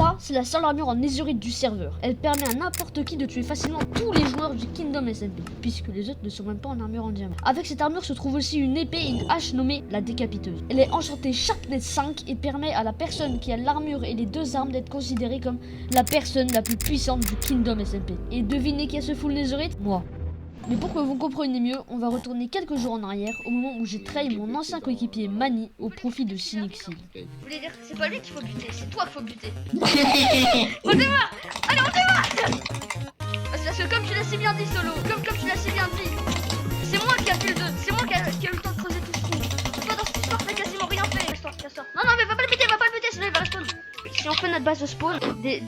Ça, c'est la seule armure en netherite du serveur. Elle permet à n'importe qui de tuer facilement tous les joueurs du Kingdom SMP, puisque les autres ne sont même pas en armure en diamant. Avec cette armure se trouve aussi une épée et une hache nommée la décapiteuse. Elle est enchantée Sharpness 5 et permet à la personne qui a l'armure et les deux armes d'être considérée comme la personne la plus puissante du Kingdom SMP. Et devinez qui a ce full netherite? Moi. Mais pour que vous compreniez mieux, on va retourner quelques jours en arrière, au moment où j'ai trahi mon ancien coéquipier Manny au profit de Synixil. Vous voulez dire, c'est pas lui qu'il faut buter, c'est toi qu'il faut buter. On démarre. Allez, on démarre. Parce que comme tu l'as si bien dit, Solo, comme tu l'as si bien dit, c'est moi qui a fait le 2, c'est moi qui a eu le temps de creuser tout ce trou. Toi dans cette histoire t'as quasiment rien fait. Casse-toi. Non, mais va pas le buter, sinon il va respawn. Si on fait notre base de spawn, dès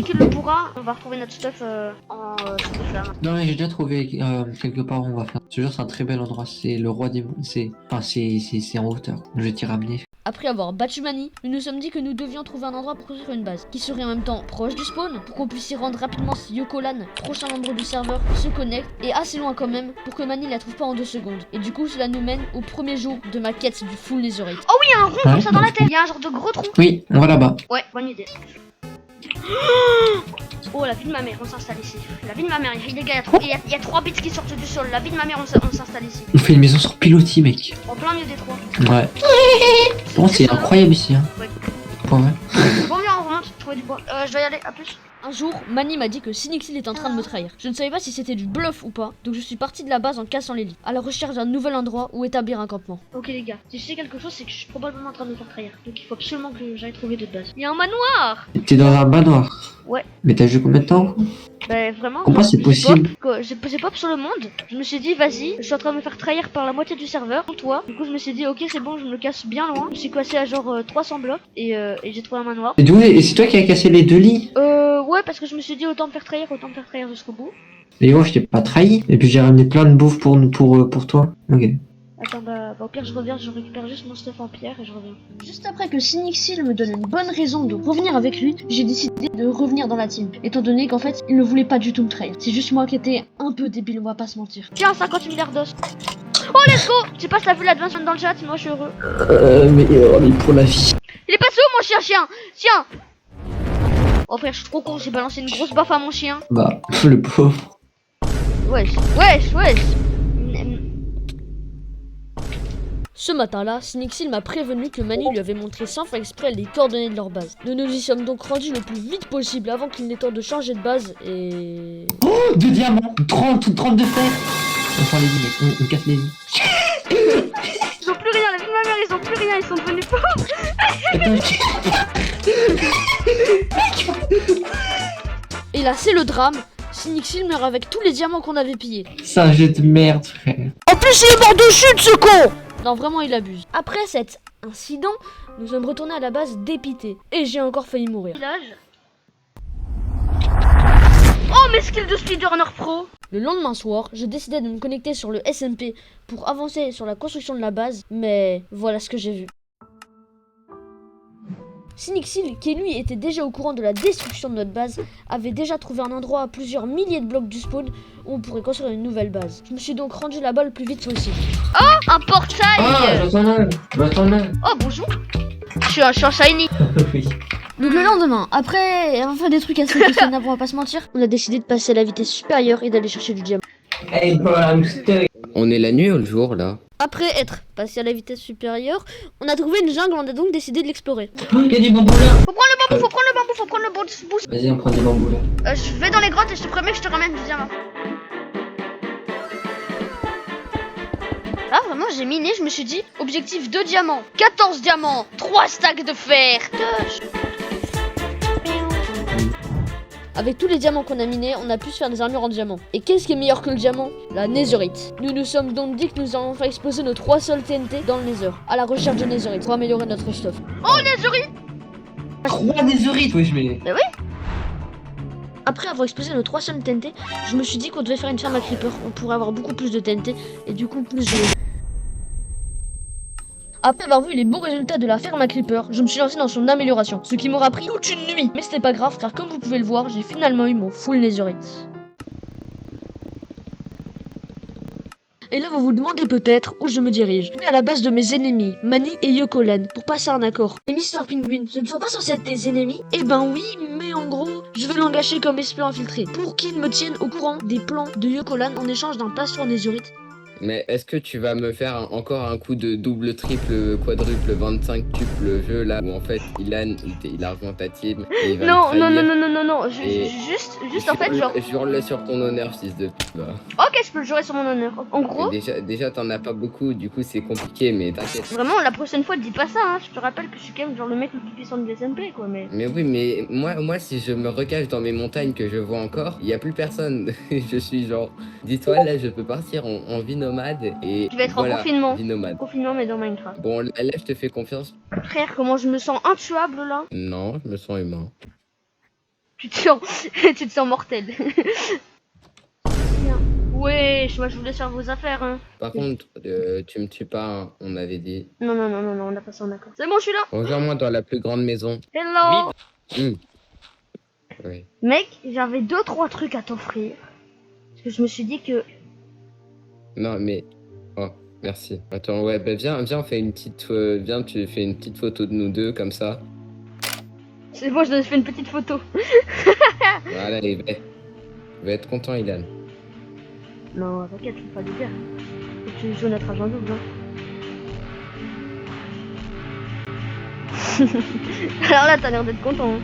qu'il le pourra, on va retrouver notre stuff en de flamme. Non mais j'ai déjà trouvé quelque part où on va faire. Ce jeu c'est un très bel endroit, c'est le roi des monts, c'est en hauteur. Je vais t'y ramener. Après avoir battu Manny, nous nous sommes dit que nous devions trouver un endroit pour construire une base qui serait en même temps proche du spawn pour qu'on puisse y rendre rapidement si Yokolan, prochain membre du serveur, se connecte et assez loin quand même pour que Manny la trouve pas en 2 secondes. Et du coup cela nous mène au premier jour de ma quête du full netherite. Oh oui, il y a un rond comme ça dans la tête, il y a un genre de gros trou. Oui, on va là-bas. Ouais, bonne idée. Oh, la vie de ma mère, on s'installe ici. La vie de ma mère, les gars, il y a 3 bits qui sortent du sol. La vie de ma mère, on s'installe ici. On fait une maison sur pilotis, mec. En plein milieu des 3. Ouais. Bon, c'est incroyable ici, hein. Ouais. Pas vrai. Bon, viens, on remonte, trouver du bois. Je dois y aller, à plus. Un jour, Manny m'a dit que Synixil est en train de me trahir. Je ne savais pas si c'était du bluff ou pas, donc je suis parti de la base en cassant les lits, à la recherche d'un nouvel endroit où établir un campement. Ok les gars, si je sais quelque chose, c'est que je suis probablement en train de me faire trahir. Donc il faut absolument que j'aille trouver d'autres bases. Il y a un manoir. T'es dans un manoir. Ouais. Mais t'as joué combien de temps? Bah vraiment. Comment c'est possible? J'ai pop sur le monde. Je me suis dit vas-y, je suis en train de me faire trahir par la moitié du serveur, toi. Du coup je me suis dit ok c'est bon, je me casse bien loin. Je me suis cassé à genre 300 blocs et j'ai trouvé un manoir. Et c'est toi qui as cassé les 2 lits? Ouais parce que je me suis dit autant me faire trahir jusqu'au bout. Mais moi je t'ai pas trahi. Et puis j'ai ramené plein de bouffe pour toi. Ok. Attends bah au pire je reviens, je récupère juste mon stuff en pierre et je reviens. Juste après que Synixil me donne une bonne raison de revenir avec lui, j'ai décidé de revenir dans la team, étant donné qu'en fait il ne voulait pas du tout me trahir. C'est juste moi qui étais un peu débile, on va pas se mentir. Tiens 50 milliards d'os. Oh let's go. Je sais pas si t'as vu l'advancement dans le chat, moi je suis heureux. Mais pour la vie. Il est passé où mon chien? Tiens. Oh frère je suis trop con, j'ai balancé une grosse baffe à mon chien. Bah, le pauvre. Wesh. Ce matin-là, Synixil m'a prévenu que Manny lui avait montré sans faire exprès les coordonnées de leur base. Nous nous y sommes donc rendus le plus vite possible avant qu'il n'ait temps de changer de base et... Oh, 2 diamants, 30 de fer. On sort les lits, mec, on casse les lits. Ils ont plus rien, la vie de ma mère, ils ont plus rien, ils sont devenus pauvres. Et là, c'est le drame. Synixil meurt avec tous les diamants qu'on avait pillés. C'est un jeu de merde, frère. En plus, il est mort de chute, ce con! Non, vraiment, il abuse. Après cet incident, nous sommes retournés à la base dépités. Et j'ai encore failli mourir. Village. Oh, mes skills de speedrunner pro. Le lendemain soir, je décidais de me connecter sur le SMP pour avancer sur la construction de la base, mais voilà ce que j'ai vu. Synixil, qui lui était déjà au courant de la destruction de notre base, avait déjà trouvé un endroit à plusieurs milliers de blocs du spawn où on pourrait construire une nouvelle base. Je me suis donc rendu là-bas le plus vite possible. Oh, un portail. J'entends mal. Oh, bonjour. Je suis en shiny. Oui. Donc le lendemain, après avoir fait des trucs assez questionnables, on va pas se mentir, on a décidé de passer à la vitesse supérieure et d'aller chercher du diamant. On est la nuit ou le jour là? Après être passé à la vitesse supérieure, on a trouvé une jungle, on a donc décidé de l'explorer. Il y a du bambou là. Faut prendre le boost. Vas-y, on prend des bambous là. Je vais dans les grottes et je te promets que je te ramène du diamant. Là vraiment j'ai miné, je me suis dit objectif 2 diamants, 14 diamants, 3 stacks de fer. Avec tous les diamants qu'on a minés, on a pu se faire des armures en diamant. Et qu'est-ce qui est meilleur que le diamant? La netherite. Nous nous sommes donc dit que nous allons faire exploser nos 3 sols TNT dans le nether, à la recherche de netherite, pour améliorer notre stuff. Oh netherite. 3 netherite. Oui, je mets. Mais oui. Après avoir explosé nos 3 sols TNT, je me suis dit qu'on devait faire une ferme à creeper. On pourrait avoir beaucoup plus de TNT et du coup plus de... Après avoir vu les beaux résultats de la ferme à creeper, je me suis lancé dans son amélioration, ce qui m'aura pris toute une nuit. Mais c'était pas grave car comme vous pouvez le voir, j'ai finalement eu mon full netherite. Et là, vous vous demandez peut-être où je me dirige. Je vais à la base de mes ennemis, Manny et Yokolan, pour passer un accord. Et Mister Penguin, ce ne sont pas censés être tes ennemis? Eh ben oui, mais en gros, je vais l'engager comme espion infiltré, pour qu'il me tienne au courant des plans de Yokolan en échange d'un passe sur Nézurite. Mais est-ce que tu vas me faire encore un coup de double, triple, quadruple, 25 tuple jeu là où en fait Ilan il a rejoint ta team et il va Non, me non, trahir. non, non, non, non, non, Et juste en fait, genre. Jure-le sur ton honneur, fils de pute. va. Ok, je peux le jurer sur mon honneur. En gros, Déjà t'en as pas beaucoup, du coup c'est compliqué, mais t'inquiète. vraiment, la prochaine fois, dis pas ça, hein. Je te rappelle que je suis quand même genre le mec le plus puissant de SMP, quoi, mais. Mais oui, mais moi si je me recache dans mes montagnes que je vois encore, il y a plus personne. Je suis genre, dis-toi là je peux partir en vie nomade et Tu vas être voilà, en confinement. vie nomade. Confinement, mais dans Minecraft. Bon là je te fais confiance. Frère, comment je me sens intuable là? Non, je me sens humain. Tu te sens, tu te sens mortel. Bien. Ouais, moi je vous laisse faire vos affaires, hein. Par contre, tu me tues pas, hein, on avait dit. Non, non, non, non, non, on a passé en accord. C'est bon, je suis là. Rejoins-moi dans la plus grande maison. Hello. Oui. Mec, j'avais 2-3 trucs à t'offrir. Parce que je me suis dit que. Non, mais... Oh, merci. Attends, ouais, bah viens, on fait une petite... viens, tu fais une petite photo de nous deux, comme ça. C'est bon, je te fais une petite photo. Voilà, et va être content, Ilan. Non, t'inquiète, faut pas le dire. Faut que tu joues notre agent double, hein. Alors là, t'as l'air d'être content, hein.